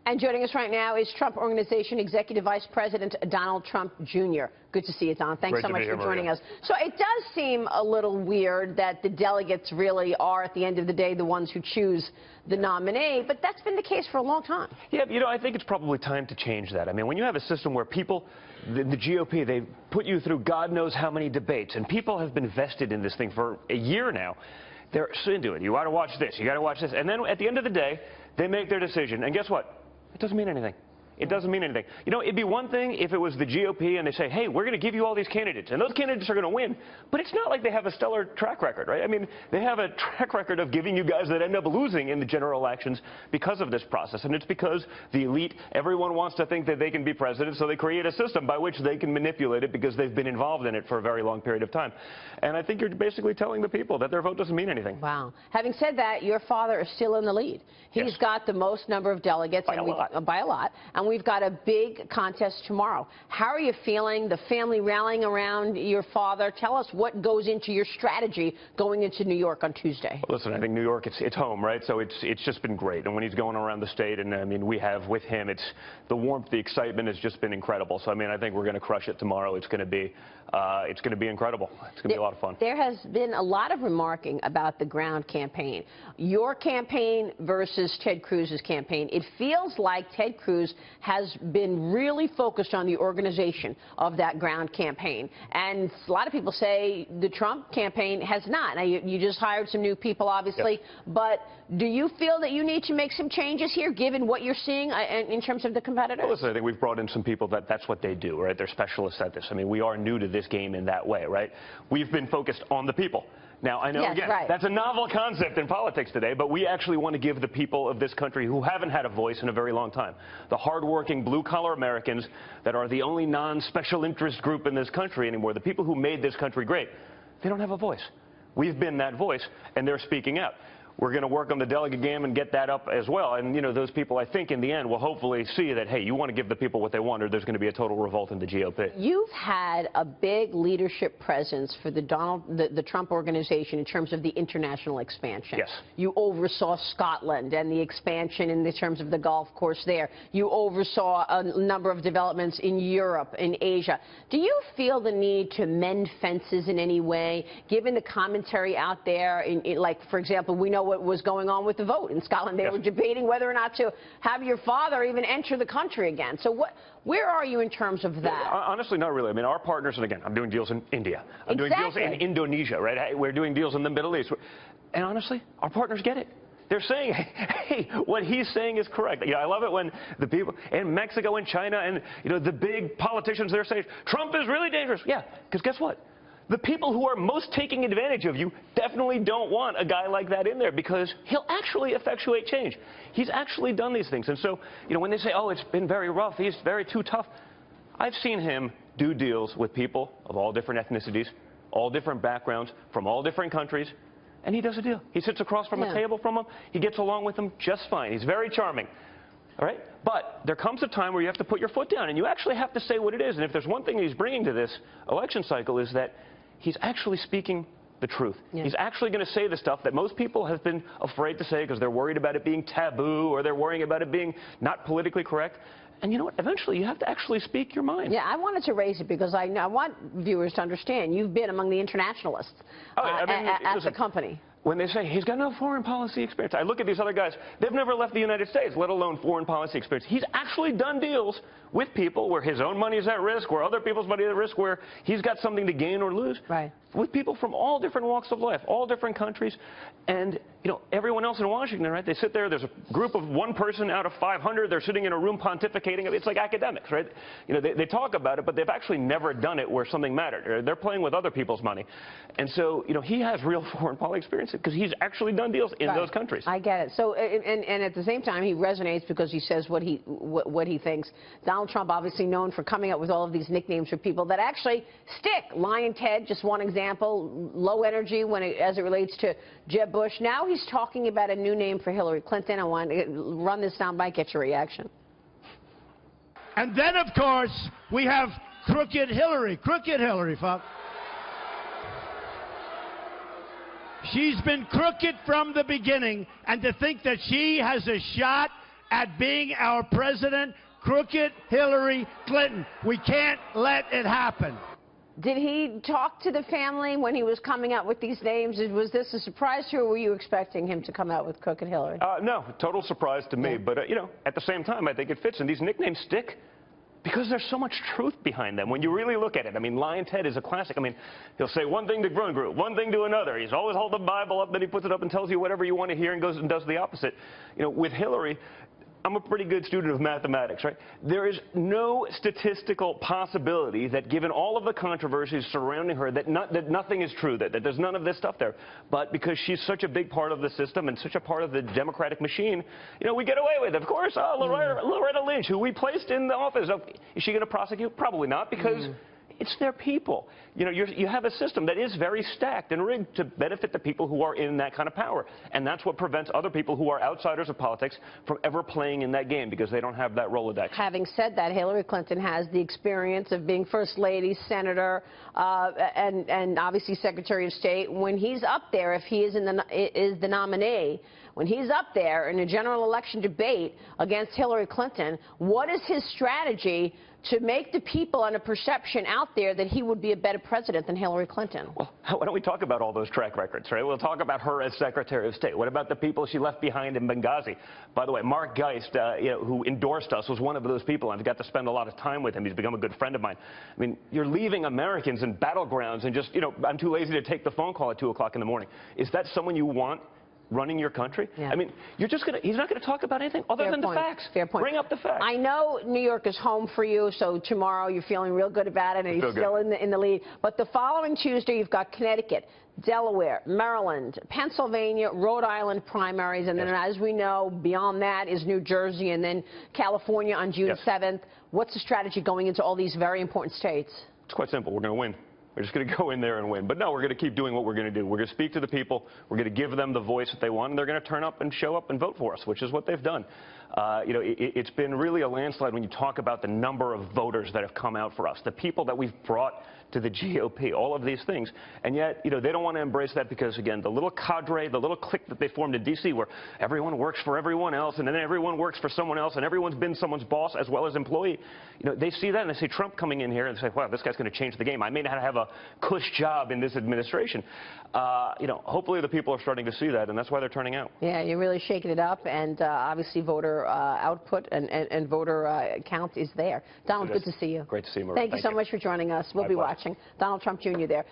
And joining us right now is Trump Organization Executive Vice President Donald Trump Jr. Good to see you, Don. Thanks so much for joining us. So it does seem a little weird that the delegates really are, at the end of the day, the ones who choose the nominee, but that's been the case for a long time. Yeah, you know, I think it's probably time to change that. I mean, when you have a system where people, the GOP, they put you through God knows how many debates, and people have been vested in this thing for a year now. They're into it. You got to watch this. You got to watch this. And then at the end of the day, they make their decision. And guess what? It doesn't mean anything. It doesn't mean anything. You know, it'd be one thing if it was the GOP and they say, hey, we're going to give you all these candidates, and those candidates are going to win. But it's not like they have a stellar track record, right? I mean, they have a track record of giving you guys that end up losing in the general elections because of this process. And it's because the elite, everyone wants to think that they can be president, so they create a system by which they can manipulate it because they've been involved in it for a very long period of time. And I think you're basically telling the people that their vote doesn't mean anything. Wow. Having said that, your father is still in the lead. He's got the most number of delegates. By a lot. And we've got a big contest tomorrow. How are you feeling? The family rallying around your father. Tell us what goes into your strategy going into New York on Tuesday. Well, listen, I think New York, it's home, right? So it's just been great. And when he's going around the state, and I mean, we have with him, it's the warmth, the excitement has just been incredible. So I mean, I think we're going to crush it tomorrow. It's going to be incredible. It's going to be a lot of fun. There has been a lot of remarking about the ground campaign. Your campaign versus Ted Cruz's campaign. It feels like Ted Cruz has been really focused on the organization of that ground campaign. And a lot of people say the Trump campaign has not. Now, you just hired some new people, obviously. Yes. But do you feel that you need to make some changes here, given what you're seeing in terms of the competitors? Well, listen, I think we've brought in some people that's what they do, right? They're specialists at this. I mean, we are new to this game in that way, right? We've been focused on the people. Now, I know, yes, again, right. That's a novel concept in politics today, but we actually want to give the people of this country who haven't had a voice in a very long time, the hardworking, blue-collar Americans that are the only non-special interest group in this country anymore, the people who made this country great, they don't have a voice. We've been that voice, and they're speaking out. We're going to work on the delegate game and get that up as well. And, you know, those people, I think, in the end, will hopefully see that, hey, you want to give the people what they want, or there's going to be a total revolt in the GOP. You've had a big leadership presence for the Trump Organization in terms of the international expansion. Yes. You oversaw Scotland and the expansion in terms of the golf course there. You oversaw a number of developments in Europe, in Asia. Do you feel the need to mend fences in any way, given the commentary out there, like, for example, we know what was going on with the vote in Scotland. They were debating whether or not to have your father even enter the country again. So where are you in terms of that? Honestly, not really. I mean, our partners, and again, I'm doing deals in India. I'm doing deals in Indonesia, right? We're doing deals in the Middle East. And honestly, our partners get it. They're saying, hey, what he's saying is correct. You know, I love it when the people in Mexico and China and, you know, the big politicians, they're saying, Trump is really dangerous. Yeah, because guess what? The people who are most taking advantage of you definitely don't want a guy like that in there, because he'll actually effectuate change. He's actually done these things. And so, you know, when they say, oh, it's been very rough, he's too tough, I've seen him do deals with people of all different ethnicities, all different backgrounds, from all different countries, and he does a deal. He sits across from a table from them. He gets along with them just fine. He's very charming. All right? But there comes a time where you have to put your foot down, and you actually have to say what it is. And if there's one thing he's bringing to this election cycle, is that he's actually speaking the truth. Yeah. He's actually going to say the stuff that most people have been afraid to say because they're worried about it being taboo, or they're worrying about it being not politically correct. And you know what? Eventually, you have to actually speak your mind. Yeah, I wanted to raise it because I want viewers to understand you've been among the internationalists at the company. When they say he's got no foreign policy experience, I look at these other guys. They've never left the United States, let alone foreign policy experience. He's actually done deals with people where his own money is at risk, where other people's money is at risk, where he's got something to gain or lose. Right. With people from all different walks of life, all different countries. And, you know, everyone else in Washington, right, they sit there, there's a group of one person out of 500, they're sitting in a room pontificating. It's like academics, right? You know, they talk about it, but they've actually never done it where something mattered. They're playing with other people's money. And so, you know, he has real foreign policy experience because he's actually done deals in those countries. I get it. So, and at the same time, he resonates because he says what he thinks. Donald Trump, obviously known for coming up with all of these nicknames for people that actually stick. Lion Ted, just one example. Low energy as it relates to Jeb Bush. Now he's talking about a new name for Hillary Clinton. I want to run this down by, get your reaction. And then, of course, we have Crooked Hillary. Crooked Hillary, folks. She's been crooked from the beginning, and to think that she has a shot at being our president, crooked Hillary Clinton. We can't let it happen. Did he talk to the family when he was coming out with these names? Was this a surprise to you, or were you expecting him to come out with Crooked Hillary? No, total surprise to me. Yeah. But, you know, at the same time, I think it fits. And these nicknames stick because there's so much truth behind them when you really look at it. I mean, Lion Ted is a classic. I mean, he'll say one thing to one group, one thing to another. He's always hold the Bible up, then he puts it up and tells you whatever you want to hear and goes and does the opposite. You know, with Hillary, I'm a pretty good student of mathematics, right? There is no statistical possibility that given all of the controversies surrounding her, that nothing is true, that there's none of this stuff there. But because she's such a big part of the system and such a part of the Democratic machine, you know, we get away with it. Of course, Loretta Lynch, who we placed in the office, is she going to prosecute? Probably not, because it's their people. You know, you have a system that is very stacked and rigged to benefit the people who are in that kind of power. And that's what prevents other people who are outsiders of politics from ever playing in that game, because they don't have that Rolodex. Having said that, Hillary Clinton has the experience of being First Lady, Senator, and obviously Secretary of State. When he's up there, if he is the nominee, when he's up there in a general election debate against Hillary Clinton, what is his strategy to make the people and a perception out there that he would be a better president than Hillary Clinton? Well, why don't we talk about all those track records, right? We'll talk about her as Secretary of State. What about the people she left behind in Benghazi? By the way, Mark Geist, you know, who endorsed us, was one of those people. I've got to spend a lot of time with him. He's become a good friend of mine. I mean, you're leaving Americans in battlegrounds and just, you know, I'm too lazy to take the phone call at 2 o'clock in the morning. Is that someone you want running your country? Yeah. I mean, he's not going to talk about anything other than the facts. Fair point. Bring up the facts. I know New York is home for you, so tomorrow you're feeling real good about it, and you're still in the lead. But the following Tuesday, you've got Connecticut, Delaware, Maryland, Pennsylvania, Rhode Island primaries, and then, as we know, beyond that is New Jersey, and then California on June 7th. What's the strategy going into all these very important states? It's quite simple. We're going to win. We're just going to go in there and win. But no, we're going to keep doing what we're going to do. We're going to speak to the people. We're going to give them the voice that they want, and they're going to turn up and show up and vote for us, which is what they've done. You know, it's been really a landslide when you talk about the number of voters that have come out for us, the people that we've brought to the GOP, all of these things. And yet, you know, they don't want to embrace that because, again, the little cadre, the little clique that they formed in D.C. where everyone works for everyone else and then everyone works for someone else and everyone's been someone's boss as well as employee. You know, they see that and they see Trump coming in here and say, wow, this guy's going to change the game. I may not have a cush job in this administration. You know, hopefully the people are starting to see that, and that's why they're turning out. Yeah, you're really shaking it up, and obviously voter output and voter count is there. Donald, good to see you. Great to see you, Maria. Thank you so much for joining us. We'll be watching. Donald Trump Jr. there.